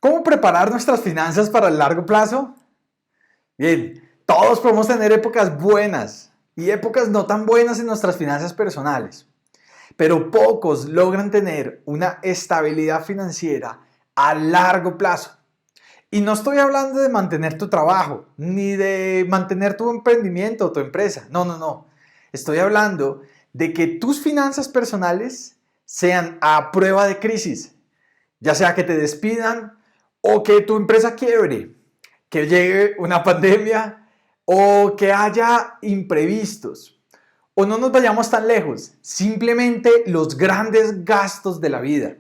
¿Cómo preparar nuestras finanzas para el largo plazo? Bien, todos podemos tener épocas buenas y épocas no tan buenas en nuestras finanzas personales, pero pocos logran tener una estabilidad financiera a largo plazo. Y no estoy hablando de mantener tu trabajo, ni de mantener tu emprendimiento o tu empresa. No, no, no. Estoy hablando de que tus finanzas personales sean a prueba de crisis, ya sea que te despidan o que tu empresa quiebre, que llegue una pandemia o que haya imprevistos. O no nos vayamos tan lejos, simplemente los grandes gastos de la vida.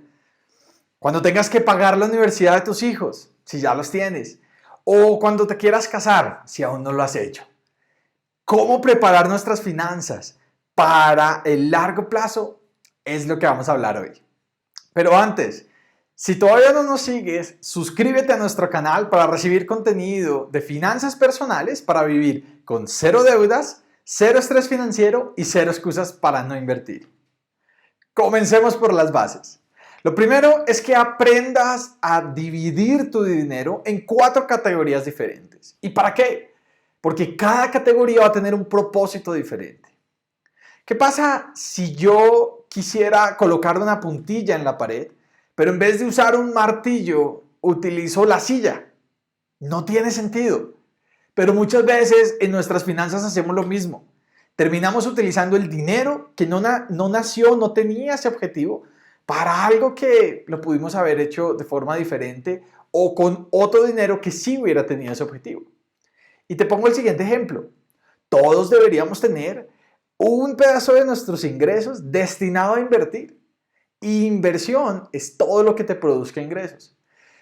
Cuando tengas que pagar la universidad de tus hijos, si ya los tienes, o cuando te quieras casar, si aún no lo has hecho. ¿Cómo preparar nuestras finanzas para el largo plazo? Es lo que vamos a hablar hoy. Pero antes, si todavía no nos sigues, suscríbete a nuestro canal para recibir contenido de finanzas personales para vivir con cero deudas, cero estrés financiero y cero excusas para no invertir. Comencemos por las bases. Lo primero es que aprendas a dividir tu dinero en 4 categorías diferentes. ¿Y para qué? Porque cada categoría va a tener un propósito diferente. ¿Qué pasa si yo quisiera colocar una puntilla en la pared, pero en vez de usar un martillo, utilizo la silla? No tiene sentido. Pero muchas veces en nuestras finanzas hacemos lo mismo. Terminamos utilizando el dinero que no nació, no tenía ese objetivo, para algo que lo pudimos haber hecho de forma diferente o con otro dinero que sí hubiera tenido ese objetivo. Y te pongo el siguiente ejemplo. Todos deberíamos tener un pedazo de nuestros ingresos destinado a invertir. Y inversión es todo lo que te produzca ingresos.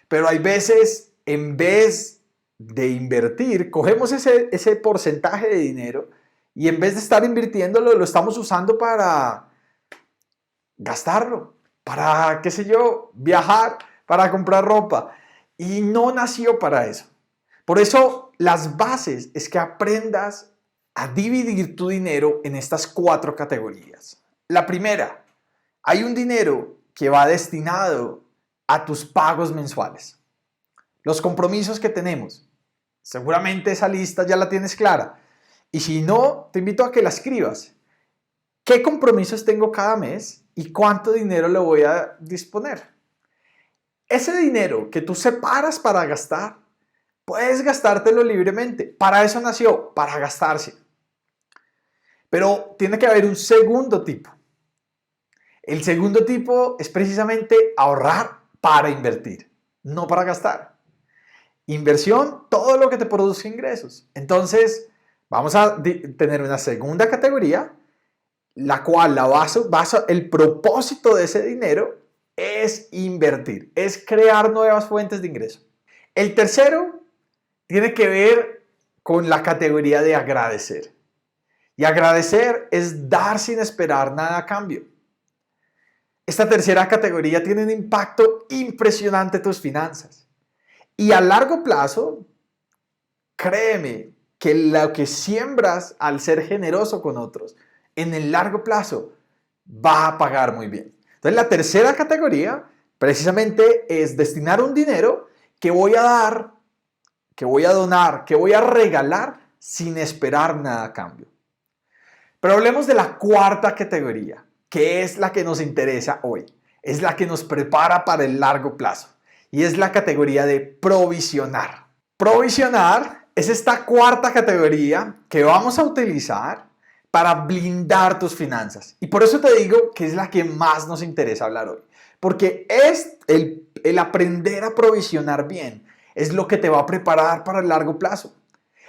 Pero hay veces, en vez de invertir, cogemos ese porcentaje de dinero y en vez de estar invirtiéndolo, lo estamos usando para gastarlo, para, qué sé yo, viajar, para comprar ropa. Y no nació para eso. Por eso, las bases es que aprendas a dividir tu dinero en estas 4 categorías. La primera, hay un dinero que va destinado a tus pagos mensuales. Los compromisos que tenemos. Seguramente esa lista ya la tienes clara. Y si no, te invito a que la escribas. ¿Qué compromisos tengo cada mes y cuánto dinero le voy a disponer? Ese dinero que tú separas para gastar, puedes gastártelo libremente. Para eso nació, para gastarse. Pero tiene que haber un segundo tipo. El segundo tipo es precisamente ahorrar para invertir, no para gastar. Inversión, todo lo que te produce ingresos. Entonces, vamos a tener una segunda categoría, la cual el propósito de ese dinero es invertir, es crear nuevas fuentes de ingreso. El tercero tiene que ver con la categoría de agradecer. Y agradecer es dar sin esperar nada a cambio. Esta tercera categoría tiene un impacto impresionante en tus finanzas. Y a largo plazo, créeme que lo que siembras al ser generoso con otros, en el largo plazo, va a pagar muy bien. Entonces, la tercera categoría precisamente es destinar un dinero que voy a dar, que voy a donar, que voy a regalar sin esperar nada a cambio. Pero hablemos de la cuarta categoría, que es la que nos interesa hoy. Es la que nos prepara para el largo plazo. Y es la categoría de provisionar. Provisionar es esta cuarta categoría que vamos a utilizar para blindar tus finanzas. Y por eso te digo que es la que más nos interesa hablar hoy. Porque es el aprender a provisionar bien. Es lo que te va a preparar para el largo plazo.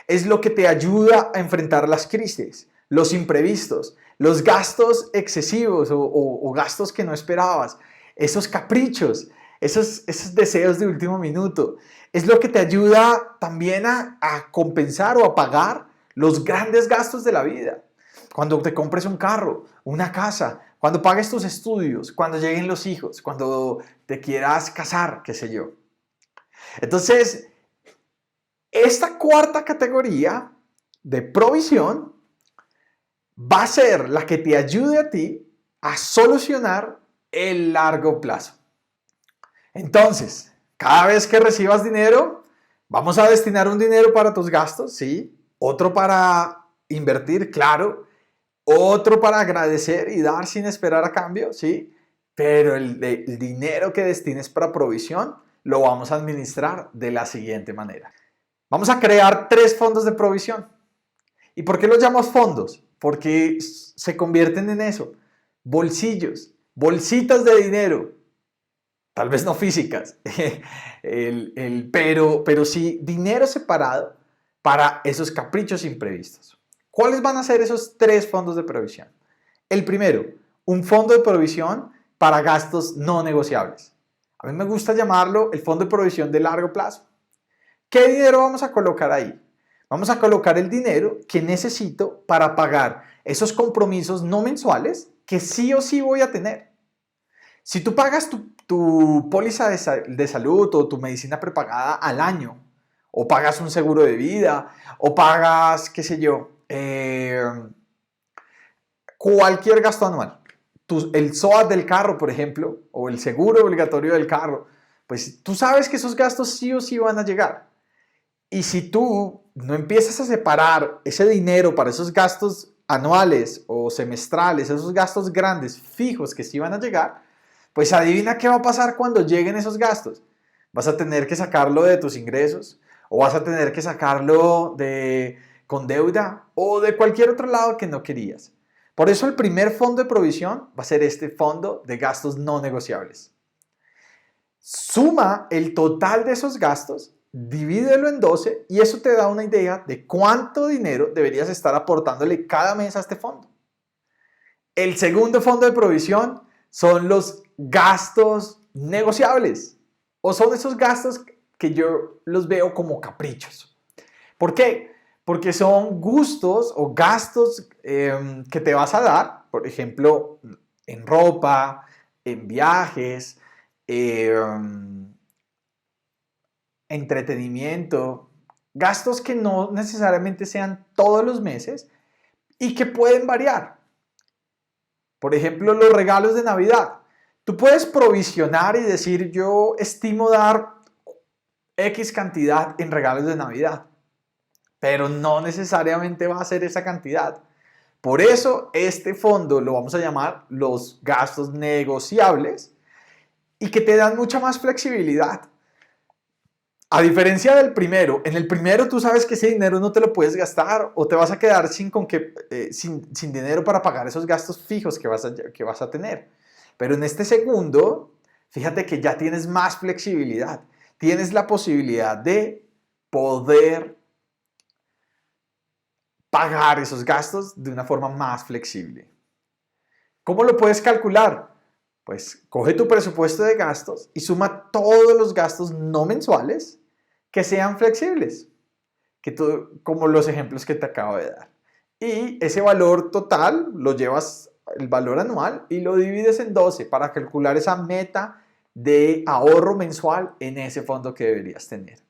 Es lo que te ayuda a enfrentar las crisis, los imprevistos, los gastos excesivos o gastos que no esperabas, esos caprichos, esos deseos de último minuto. Es lo que te ayuda también a compensar o a pagar los grandes gastos de la vida. Cuando te compres un carro, una casa, cuando pagues tus estudios, cuando lleguen los hijos, cuando te quieras casar, qué sé yo. Entonces, esta cuarta categoría de provisión va a ser la que te ayude a ti a solucionar el largo plazo. Entonces, Cada vez que recibas dinero, vamos a destinar un dinero para tus gastos, sí. Otro para invertir, claro. Otro para agradecer y dar sin esperar a cambio, sí. Pero el dinero que destines para provisión lo vamos a administrar de la siguiente manera. Vamos a crear 3 fondos de provisión. ¿Y por qué los llamamos fondos? Porque se convierten en eso. Bolsillos, bolsitas de dinero. Tal vez no físicas, pero sí dinero separado para esos caprichos imprevistos. ¿Cuáles van a ser esos 3 fondos de provisión? El primero, un fondo de provisión para gastos no negociables. A mí me gusta llamarlo el fondo de provisión de largo plazo. ¿Qué dinero vamos a colocar ahí? Vamos a colocar el dinero que necesito para pagar esos compromisos no mensuales que sí o sí voy a tener. Si tú pagas tu póliza de salud o tu medicina prepagada al año, o pagas un seguro de vida, o pagas, qué sé yo, cualquier gasto anual, el SOAT del carro, por ejemplo, o el seguro obligatorio del carro, pues tú sabes que esos gastos sí o sí van a llegar. Y si tú no empiezas a separar ese dinero para esos gastos anuales o semestrales, esos gastos grandes, fijos que sí van a llegar, pues adivina qué va a pasar cuando lleguen esos gastos. Vas a tener que sacarlo de tus ingresos o vas a tener que sacarlo con deuda o de cualquier otro lado que no querías. Por eso el primer fondo de provisión va a ser este fondo de gastos no negociables. Suma el total de esos gastos, divídelo en 12 y eso te da una idea de cuánto dinero deberías estar aportándole cada mes a este fondo. El segundo fondo de provisión son los gastos negociables o son esos gastos que yo los veo como caprichos. ¿Por qué? Porque son gustos o gastos que te vas a dar, por ejemplo, en ropa, en viajes, entretenimiento, gastos que no necesariamente sean todos los meses y que pueden variar. Por ejemplo, los regalos de Navidad. Tú puedes provisionar y decir, yo estimo dar X cantidad en regalos de Navidad, pero no necesariamente va a ser esa cantidad. Por eso este fondo lo vamos a llamar los gastos negociables y que te dan mucha más flexibilidad. A diferencia del primero, en el primero tú sabes que ese dinero no te lo puedes gastar o te vas a quedar sin dinero para pagar esos gastos fijos que vas a tener. Pero en este segundo, fíjate que ya tienes más flexibilidad. Tienes la posibilidad de poder pagar esos gastos de una forma más flexible. ¿Cómo lo puedes calcular? Pues coge tu presupuesto de gastos y suma todos los gastos no mensuales que sean flexibles, como los ejemplos que te acabo de dar. Y ese valor total lo llevas, el valor anual, y lo divides en 12 para calcular esa meta de ahorro mensual en ese fondo que deberías tener.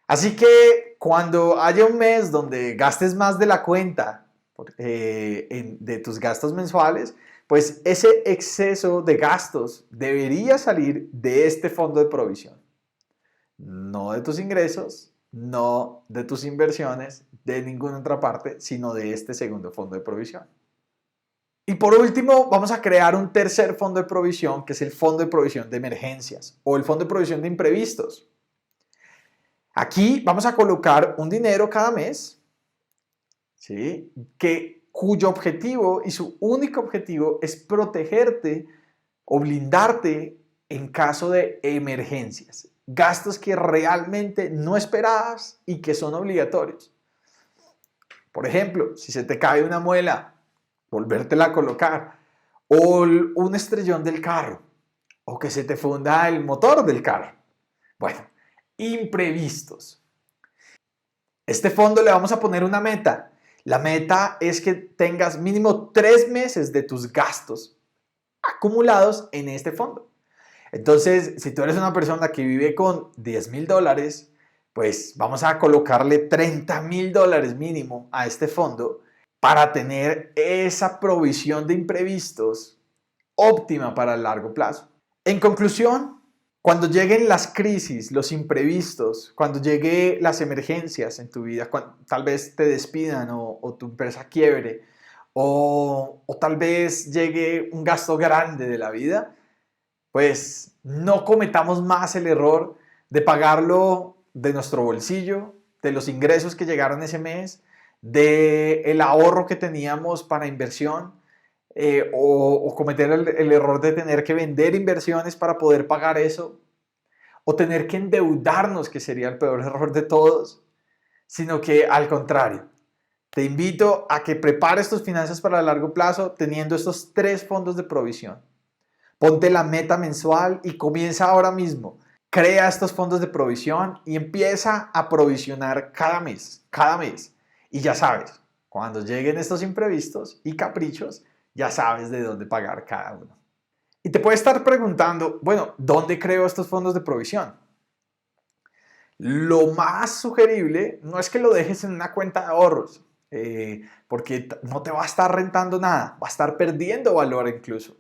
Así que cuando haya un mes donde gastes más de la cuenta de tus gastos mensuales, pues ese exceso de gastos debería salir de este fondo de provisión. No de tus ingresos, no de tus inversiones, de ninguna otra parte, sino de este segundo fondo de provisión. Y por último, vamos a crear un tercer fondo de provisión, que es el fondo de provisión de emergencias o el fondo de provisión de imprevistos. Aquí vamos a colocar un dinero cada mes, ¿sí? Cuyo objetivo y su único objetivo es protegerte o blindarte en caso de emergencias. Gastos que realmente no esperabas y que son obligatorios. Por ejemplo, si se te cae una muela, volvértela a colocar, o un estrellón del carro, o que se te funda el motor del carro. Bueno, imprevistos. Este fondo le vamos a poner una meta. La meta es que tengas mínimo 3 meses de tus gastos acumulados en este fondo. Entonces, si tú eres una persona que vive con $10,000, pues vamos a colocarle $30,000 mínimo a este fondo para tener esa provisión de imprevistos óptima para el largo plazo. En conclusión, Cuando lleguen las crisis, los imprevistos, cuando lleguen las emergencias en tu vida, tal vez te despidan o tu empresa quiebre, o tal vez llegue un gasto grande de la vida, pues no cometamos más el error de pagarlo de nuestro bolsillo, de los ingresos que llegaron ese mes, de el ahorro que teníamos para inversión, o cometer el error de tener que vender inversiones para poder pagar eso, o tener que endeudarnos, que sería el peor error de todos, sino que al contrario, te invito a que prepares tus finanzas para el largo plazo teniendo estos 3 fondos de provisión. Ponte la meta mensual y comienza ahora mismo. Crea estos fondos de provisión y empieza a provisionar cada mes, cada mes. Y ya sabes, cuando lleguen estos imprevistos y caprichos, ya sabes de dónde pagar cada uno. Y te puedes estar preguntando, bueno, ¿dónde creo estos fondos de provisión? Lo más sugerible no es que lo dejes en una cuenta de ahorros, porque no te va a estar rentando nada, va a estar perdiendo valor incluso.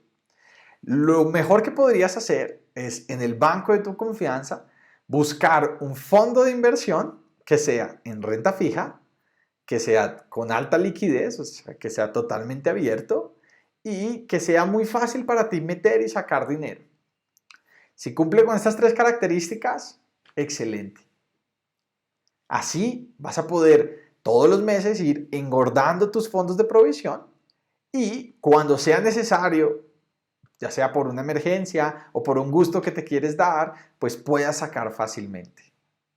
Lo mejor que podrías hacer es en el banco de tu confianza buscar un fondo de inversión que sea en renta fija, que sea con alta liquidez, o sea, que sea totalmente abierto y que sea muy fácil para ti meter y sacar dinero. Si cumple con estas 3 características, excelente. Así vas a poder todos los meses ir engordando tus fondos de provisión y cuando sea necesario, ya sea por una emergencia o por un gusto que te quieres dar, pues puedas sacar fácilmente.